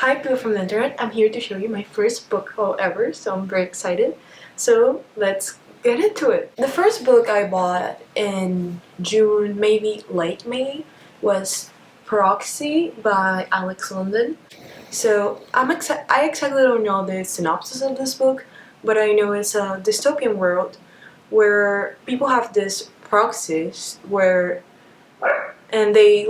Hi people from the internet, I'm here to show you my first book haul ever, so I'm very excited. So let's get into it. The first book I bought in June, maybe late May, was Proxy by Alex London. So I exactly don't know the synopsis of this book, but I know it's a dystopian world where people have this proxies and they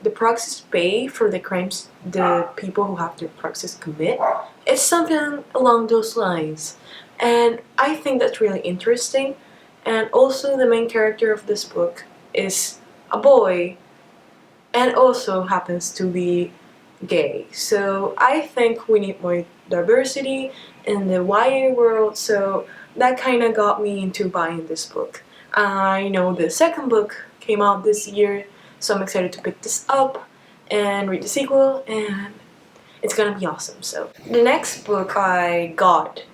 the proxies pay for the crimes the people who have their proxies commit. It's something along those lines, and I think that's really interesting. And also the main character of this book is a boy and also happens to be gay, so I think we need more diversity in the YA world, so that kind of got me into buying this book. I know the second book came out this year, so I'm excited to pick this up and read the sequel, and it's gonna be awesome. So the next book I got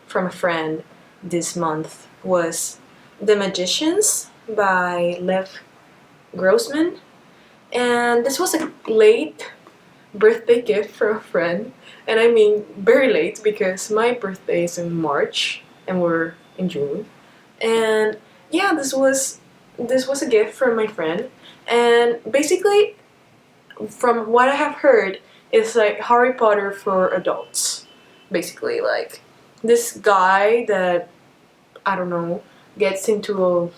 from a friend this month was The Magicians by Lev Grossman, and this was a late birthday gift from a friend, and I mean very late because my birthday is in March and we're in June. And yeah, this was a gift from my friend, and basically from what I have heard, it's like Harry Potter for adults. Basically, like this guy that, I don't know, gets into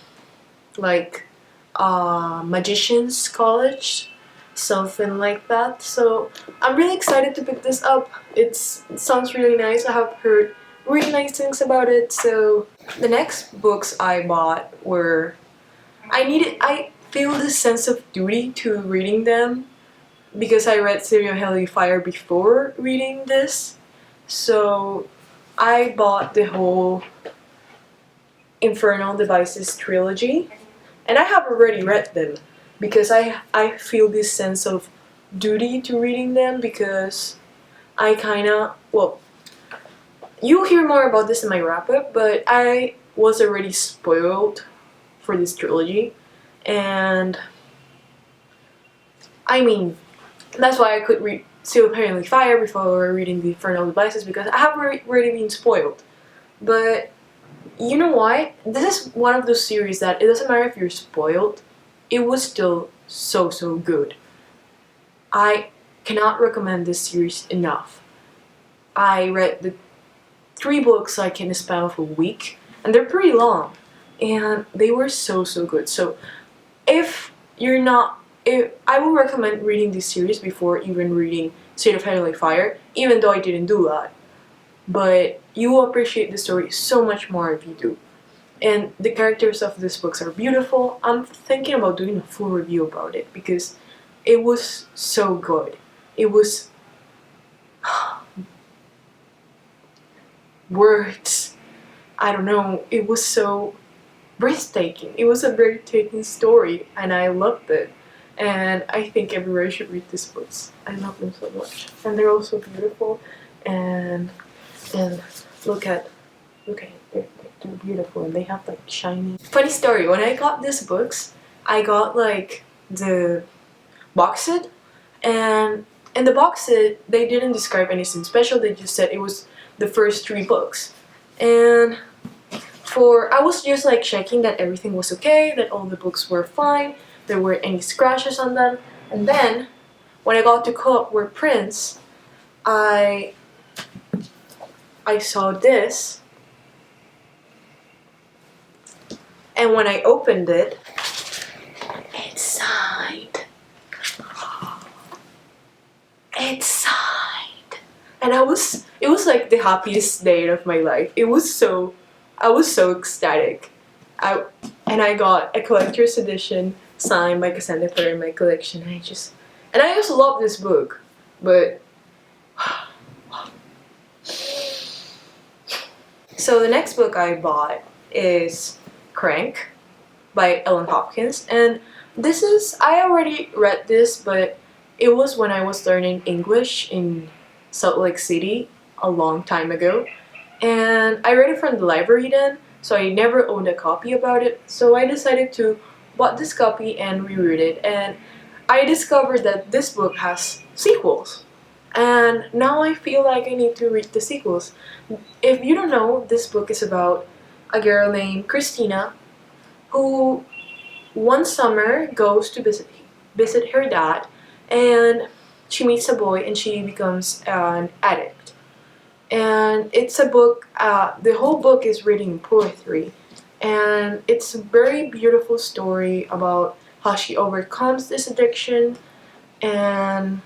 a magician's college, something like that. So I'm really excited to pick this up. It sounds really nice. I have heard really nice things about it. So the next books I bought were, I feel this sense of duty to reading them because I read Serial Hell Fire before reading this. So I bought the whole Infernal Devices trilogy, and I have already read them because I feel this sense of duty to reading them because I kinda, well, you'll hear more about this in my wrap-up, but I was already spoiled for this trilogy, and I mean, that's why I could read Still Apparently Fire before reading the Infernal Devices, because I have already been spoiled. But you know what? This is one of those series that it doesn't matter if you're spoiled, it was still so good. I cannot recommend this series enough. I read the 3 books like in the span of a week, and they're pretty long, and they were so good. So if you're not, I will recommend reading this series before even reading State of Heavenly Fire, even though I didn't do that. But you will appreciate the story so much more if you do. And the characters of these books are beautiful. I'm thinking about doing a full review about it because it was so good. It was words. I don't know. It was so breathtaking. It was a breathtaking story, and I loved it. And I think everyone should read these books. I love them so much, and they're also beautiful. And look at they're beautiful, and they have like shiny. Funny story. When I got these books, I got like the box set, and in the box set they didn't describe anything special. They just said it was the first 3 books, and I was just like checking that everything was okay, that all the books were fine, there weren't any scratches on them. And then when I got to co-op were prints, I saw this, and when I opened it, it's signed. It's signed, and it was like the happiest day of my life. I was so ecstatic. I got a collector's edition signed by Cassandra Clare in my collection. And I also love this book, but so the next book I bought is Crank by Ellen Hopkins, and I already read this, but it was when I was learning English in Salt Lake City a long time ago, and I read it from the library then, so I never owned a copy about it, so I decided to bought this copy and reread it, and I discovered that this book has sequels. And now I feel like I need to read the sequels. If you don't know, this book is about a girl named Christina who one summer goes to visit her dad, and she meets a boy and she becomes an addict. And it's a book, the whole book is written in poetry, and it's a very beautiful story about how she overcomes this addiction, and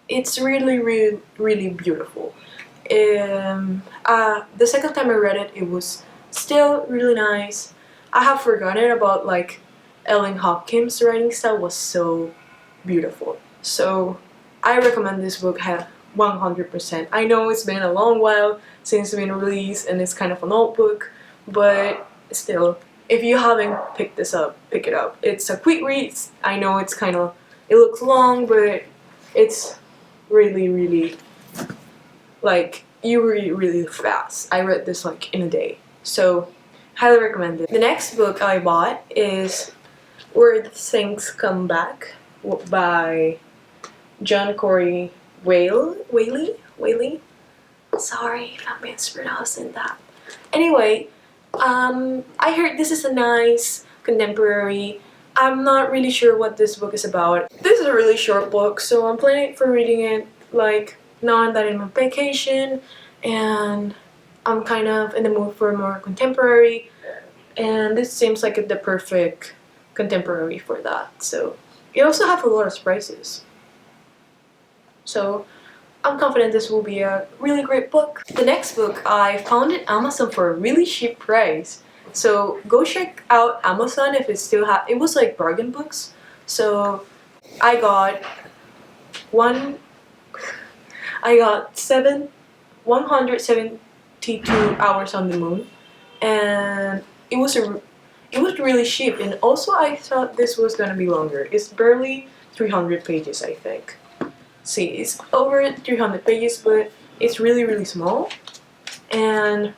it's really, really, really beautiful. The second time I read it, it was still really nice. I have forgotten about like Ellen Hopkins' writing style was so beautiful. So I recommend this book 100%. I know it's been a long while since it's been released and it's kind of an old book, but still, if you haven't picked this up, pick it up. It's a quick read. I know it's kind of, it looks long, but it's really, really, like, you read really fast. I read this like in a day. So, highly recommend it. The next book I bought is Where Things Come Back by John Corey Whaley. Sorry if I'm mispronouncing that. Anyway, I heard this is a nice contemporary. I'm not really sure what this book is about. This is a really short book, so I'm planning for reading it like now that I'm on vacation, and I'm kind of in the mood for more contemporary, and this seems like the perfect contemporary for that. So it also has a lot of surprises. So I'm confident this will be a really great book. The next book I found at Amazon for a really cheap price. So go check out Amazon if it still it was like bargain books. So I got 172 Hours on the Moon, and it was really cheap, and also I thought this was gonna be longer. It's barely 300 pages, I think. See, it's over 300 pages, but it's really, really small. And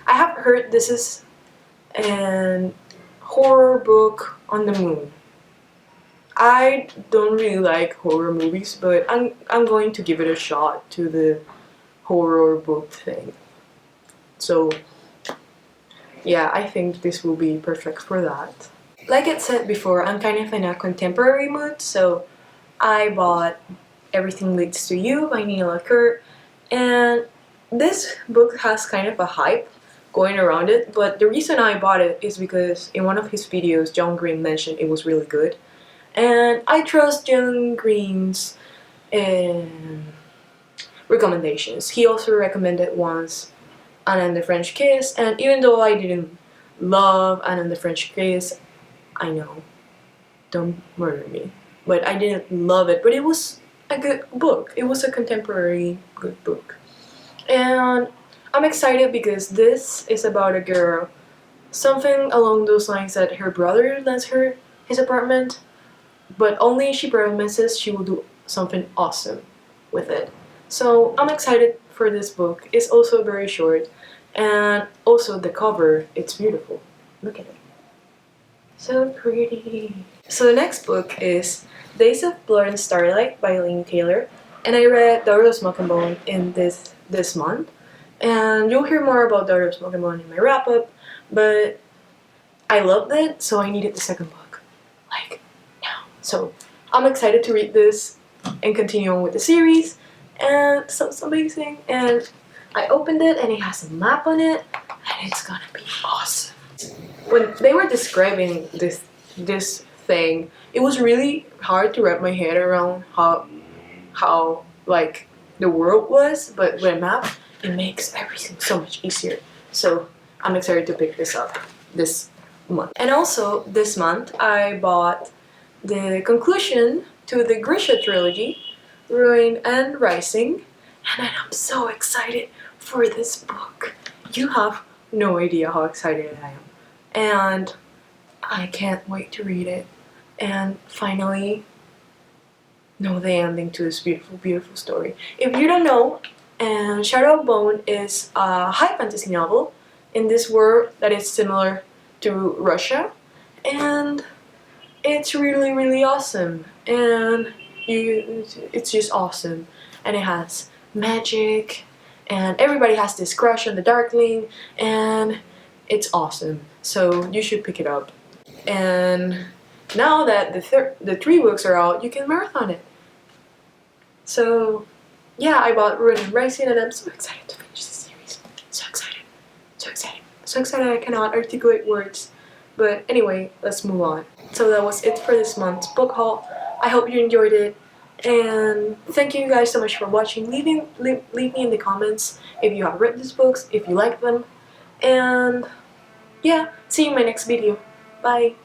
I have heard this is an horror book on the moon. I don't really like horror movies, but I'm going to give it a shot to the horror book thing. So yeah, I think this will be perfect for that. Like I said before, I'm kind of in a contemporary mood, so I bought Everything Leads to You by Neil Lacour, and this book has kind of a hype going around it, but the reason I bought it is because in one of his videos, John Green mentioned it was really good, and I trust John Green's recommendations. He also recommended once Anna and the French Kiss, and even though I didn't love Anna and the French Kiss, I know, don't murder me, but I didn't love it, but it was a good book. It was a contemporary good book. And I'm excited because this is about a girl, something along those lines that her brother lends her his apartment, but only she promises she will do something awesome with it. So I'm excited for this book. It's also very short, and also the cover, it's beautiful. Look at it. So pretty. So the next book is Days of Blood and Starlight by Laini Taylor, and I read Daughter of Smoke and Bone in this month, and you'll hear more about Daughter of Smoke and Bone in my wrap-up, but I loved it, so I needed the second book, like, now. So I'm excited to read this and continue on with the series, and it sounds amazing, and I opened it and it has a map on it, and it's gonna be awesome. When they were describing this thing, it was really hard to wrap my head around how like the world was, but with a map, it makes everything so much easier. So I'm excited to pick this up this month. And also this month I bought the conclusion to the Grisha trilogy, Ruin and Rising, and I'm so excited for this book. You have no idea how excited I am. And I can't wait to read it and finally know the ending to this beautiful, beautiful story. If you don't know, Shadow of Bone is a high fantasy novel in this world that is similar to Russia, and it's really, really awesome. And it's just awesome, and it has magic, and everybody has this crush on the Darkling, and it's awesome. So you should pick it up. And now that the 3 books are out, you can marathon it. So yeah, I bought Rune and Rising, and I'm so excited to finish this series. So excited, so excited, so excited I cannot articulate words. But anyway, let's move on. So that was it for this month's book haul. I hope you enjoyed it, and thank you guys so much for watching. Leave me in the comments if you have read these books, if you like them, and yeah, see you in my next video. Bye!